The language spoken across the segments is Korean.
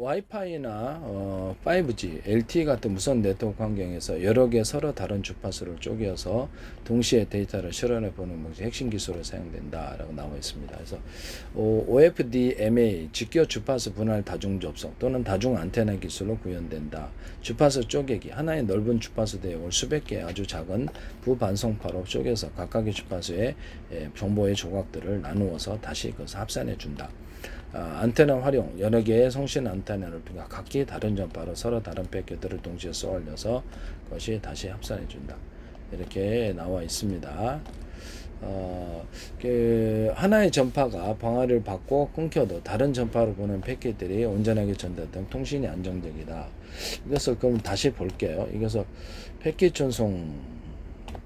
와이파이나 5G, LTE 같은 무선 네트워크 환경에서 여러 개 서로 다른 주파수를 쪼개서 동시에 데이터를 실현해 보는 방식 핵심 기술로 사용된다라고 나와 있습니다. 그래서 OFDMA 직교 주파수 분할 다중 접속 또는 다중 안테나 기술로 구현된다. 주파수 쪼개기 하나의 넓은 주파수 대역을 수백 개의 아주 작은 부반송파로 쪼개서 각각의 주파수의 정보의 조각들을 나누어서 다시 그것을 합산해 준다. 안테나 활용 여러 개의 송신 안테나를 각기 다른 전파로 서로 다른 패킷들을 동시에 쏘아올려서 그것이 다시 합산해 준다. 이렇게 나와 있습니다. 하나의 전파가 방해를 받고 끊겨도 다른 전파로 보낸 패킷들이 온전하게 전달된 통신이 안정적이다. 이것을 그럼 다시 볼게요. 이것을 패킷 전송,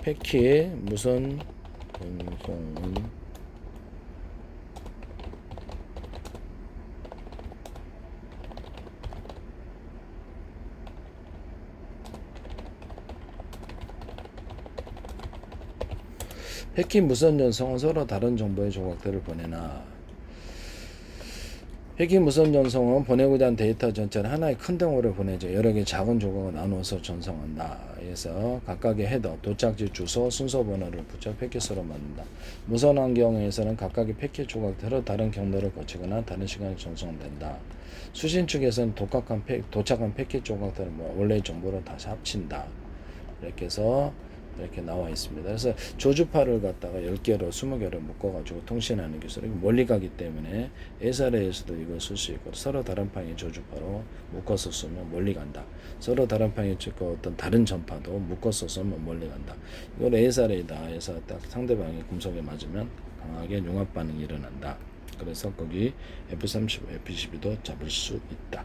패킷 무선 전송은 패킷 무선 전송은 서로 다른 정보의 조각들을 보내나 패킷 무선 전송은 보내고자 하는 데이터 전체를 하나의 큰 덩어리로 보내죠. 여러 개의 작은 조각을 나누어서 전송한다. 그래서 각각의 헤더, 도착지 주소, 순서 번호를 붙여 패킷으로 만든다. 무선 환경에서는 각각의 패킷 조각들로 다른 경로를 거치거나 다른 시간에 전송된다. 수신 측에서는 도착한 패킷 조각들을 원래의 정보로 다시 합친다. 이렇게 해서 이렇게 나와 있습니다. 그래서 조주파를 갖다가 10개로 20개로 묶어가지고 통신하는 기술이 멀리 가기 때문에 SRA에서도 이걸 쓸 수 있고 서로 다른 방의 조주파로 묶어서 쓰면 멀리 간다. 서로 다른 방의 어떤 다른 전파도 묶어서 쓰면 멀리 간다. 이걸 SRA다 해서 딱 상대방이 금속에 맞으면 강하게 융합 반응이 일어난다. 그래서 거기 F35, F12도 잡을 수 있다.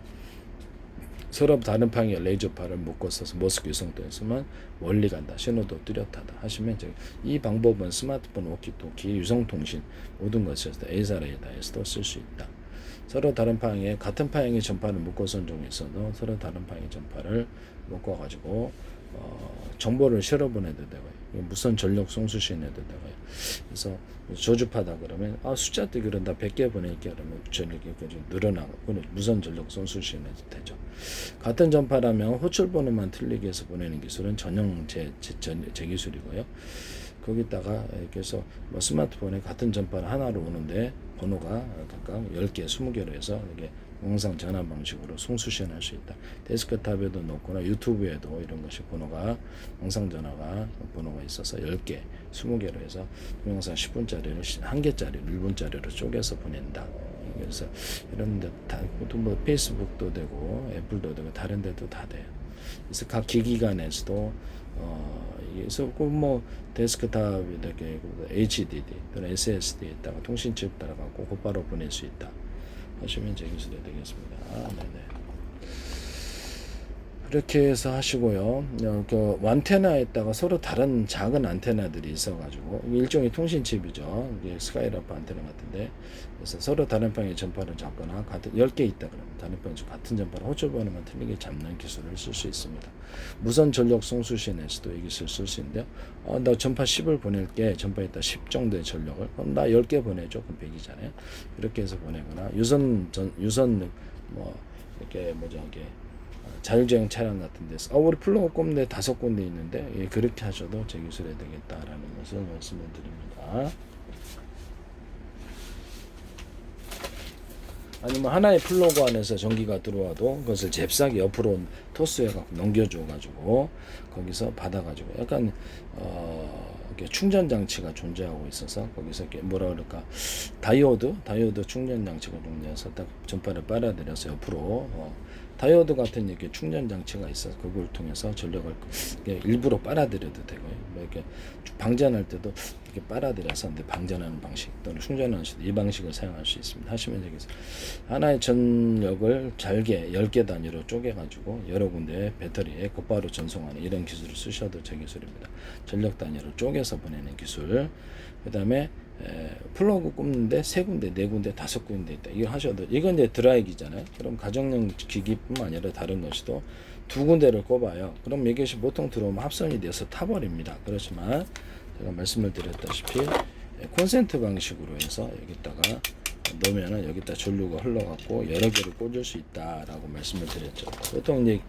서로 다른 방향의 레이저파를 묶어서 머스크 유성도에 쓰면 멀리 간다. 신호도 뚜렷하다. 하시면 이 방법은 스마트폰, 워키토키, 유성통신 모든 것에서 ASRA에서도 쓸 수 있다. 서로 다른 방향의 같은 방향의 전파를 묶어서 종에 있어도 서로 다른 방향의 전파를 묶어가지고 정보를 실어보내도 되고요. 무선 전력 송수신해도 되고요. 그래서 저주파다 그러면 숫자도 그런다 100개 보낼게 그러면 전력이 좀 늘어나고 무선 전력 송수신해도 되죠. 같은 전파라면 호출 번호만 틀리게 해서 보내는 기술은 전용 제 기술이고요. 거기다가 이렇게 해서 스마트폰에 같은 전파를 하나로 오는데 번호가 각각 10개, 20개로 해서 이게 영상 전화 방식으로 송수신할 수 있다. 데스크탑에도 넣거나 유튜브에도 이런 것이 번호가 영상 전화가 번호가 있어서 10개, 20개로 해서 동영상 10분짜리를 1개짜리, 1분짜리로 쪼개서 보낸다. 그래서 이런 데 다, 페이스북도 되고 애플도 되고 다른 데도 다 돼요. 그래서 각 기기 간에서도 그래서 데스크탑 이렇게 HDD 또는 SSD에다가 통신칩 따라가고 곧바로 보낼 수 있다. 하시면 제 기술이 되겠습니다. 네네. 그렇게 해서 하시고요. 그 안테나에다가 서로 다른 작은 안테나들이 있어가지고 일종의 통신칩이죠. 이게 스카이라프 안테나 같은데 그래서 서로 다른 방향의 전파를 잡거나 같은 10개 있다 그러면 다른 방향 같은 전파를 호출 번호만 틀리게 잡는 기술을 쓸 수 있습니다. 무선 전력 송수신에서도 이 기술을 쓸 수 있는데요. 나 전파 10을 보낼게. 전파에다 10 정도의 전력을. 그럼 나 10개 보내줘. 그럼 100이잖아요. 그렇게 해서 보내거나 유선 이렇게 이게 자율주행 차량 같은 데서 우리 플러그 꼽는데 5군데 있는데 그렇게 하셔도 제 기술이 되겠다라는 것을 말씀을 드립니다. 아니면 하나의 플러그 안에서 전기가 들어와도 그것을 잽싸게 옆으로 토스해갖고 넘겨줘가지고 거기서 받아가지고 약간 이렇게 충전 장치가 존재하고 있어서 거기서 이렇게 다이오드 충전 장치가 존재해서 딱 전파를 빨아들여서 옆으로 다이오드 같은 이렇게 충전 장치가 있어서 그걸 통해서 전력을 일부러 빨아들여도 되고요. 이렇게 방전할 때도 이렇게 빨아들여서 방전하는 방식 또는 충전하는 수도 이 방식을 사용할 수 있습니다. 하시면 되겠습니다. 하나의 전력을 잘게 10개 단위로 쪼개가지고 여러 군데의 배터리에 곧바로 전송하는 이런 기술을 쓰셔도 제 기술입니다. 전력 단위로 쪼개서 보내는 기술. 그 다음에 플러그 꼽는데 3군데, 4군데, 5군데 있다. 이거 하셔도 이건 이제 드라이기잖아요. 그럼 가정용 기기뿐만 아니라 다른 것이도 2군데를 꼽아요. 그럼 이것이 보통 들어오면 합선이 돼서 타버립니다. 그렇지만 제가 말씀을 드렸다시피 콘센트 방식으로 해서 여기다가 놓으면은 여기다 전류가 흘러갖고 여러 개를 꽂을 수 있다라고 말씀을 드렸죠. 보통 이제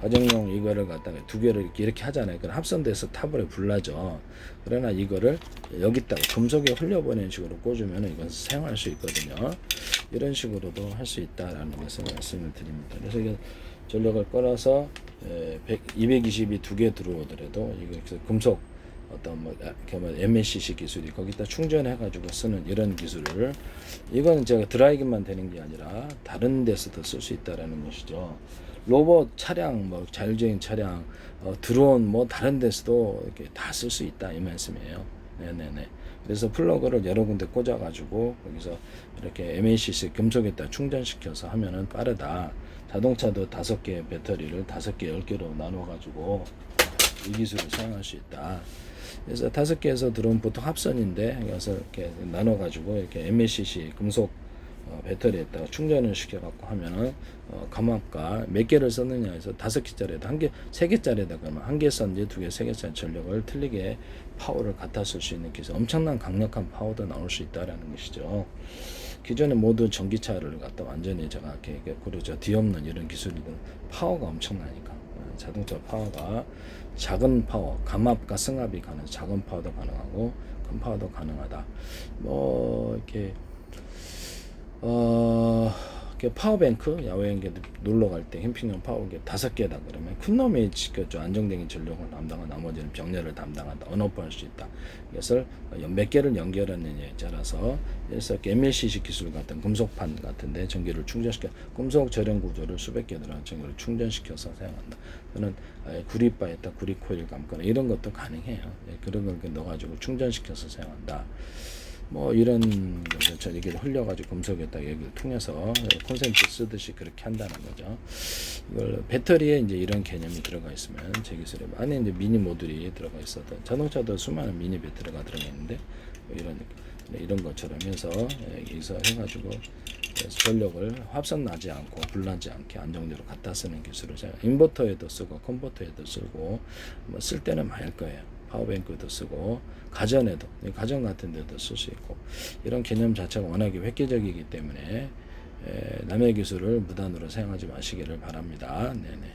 가정용 이거를 갖다가 두 개를 이렇게 하잖아요. 그럼 합선돼서 타블에 불나죠. 그러나 이거를 여기다가 금속에 흘려보내는 식으로 꽂으면 이건 사용할 수 있거든요. 이런 식으로도 할 수 있다라는 것을 말씀을 드립니다. 그래서 이게 전력을 끌어서 220이 두 개 들어오더라도 이거 금속 어떤 뭐 MLCC 기술이 거기다 충전해가지고 쓰는 이런 기술을 이거는 제가 드라이기만 되는 게 아니라 다른 데서도 쓸 수 있다라는 것이죠. 로봇 차량, 뭐 자율주행 차량, 드론 뭐 다른 데서도 이렇게 다 쓸 수 있다 이 말씀이에요. 네네네. 그래서 플러그를 여러 군데 꽂아가지고 거기서 이렇게 MACC 금속에다 충전시켜서 하면은 빠르다. 자동차도 5개 배터리를 5개, 10개로 나눠가지고 이 기술을 사용할 수 있다. 그래서 5개에서 들어온 보통 합선인데 그래서 이렇게 나눠가지고 이렇게 MACC 금속 배터리에다가 충전을 시켜갖고 하면은 감압과 몇 개를 썼느냐 해서 5개짜리에다 한 개, 3개짜리에다 그러면 한 개 썼는지 2개, 3개짜리 전력을 틀리게 파워를 갖다 쓸 수 있는 기술, 엄청난 강력한 파워도 나올 수 있다라는 것이죠. 기존에 모든 전기차를 갖다 완전히 제가 이렇게 고르죠 뒤엎는 이런 기술이든 파워가 엄청나니까 자동차 파워가 작은 파워, 감압과 승합이 가능, 작은 파워도 가능하고 큰 파워도 가능하다. 뭐 이렇게 이렇게 파워뱅크 야외에 놀러 갈 때 캠핑용 파워뱅크 5개다 그러면 큰 놈이 지켰죠. 안정적인 전력을 담당한 나머지는 병렬을 담당한다. 언어할 수 있다. 이것을 몇 개를 연결하느냐에 따라서 그래서 MLCC 기술 같은 금속판 같은데 전기를 충전시켜 금속 절연 구조를 수백 개 들어간 전기를 충전시켜서 사용한다. 저는 구리바에다 구리 코일 감거나 이런 것도 가능해요. 그런 걸 넣어가지고 충전시켜서 사용한다. 뭐 이런 것을 이렇게 흘려가지고 금속에다 여기를 통해서 콘센트 쓰듯이 그렇게 한다는 거죠. 이걸 배터리에 이제 이런 개념이 들어가 있으면 제 기술에 안에 이제 미니 모듈이 들어가 있어도 자동차도 수많은 미니 배터리가 들어가 있는데 이런 것처럼 해서 여기서 해가지고 전력을 합선 나지 않고 불나지 않게 안정적으로 갖다 쓰는 기술을 제가 인버터에도 쓰고 컨버터에도 쓰고 뭐 쓸 때는 많을 거예요. 파워뱅크도 쓰고 가전에도 가전 같은 데도 쓸 수 있고 이런 개념 자체가 워낙에 획기적이기 때문에 남의 기술을 무단으로 사용하지 마시기를 바랍니다. 네네.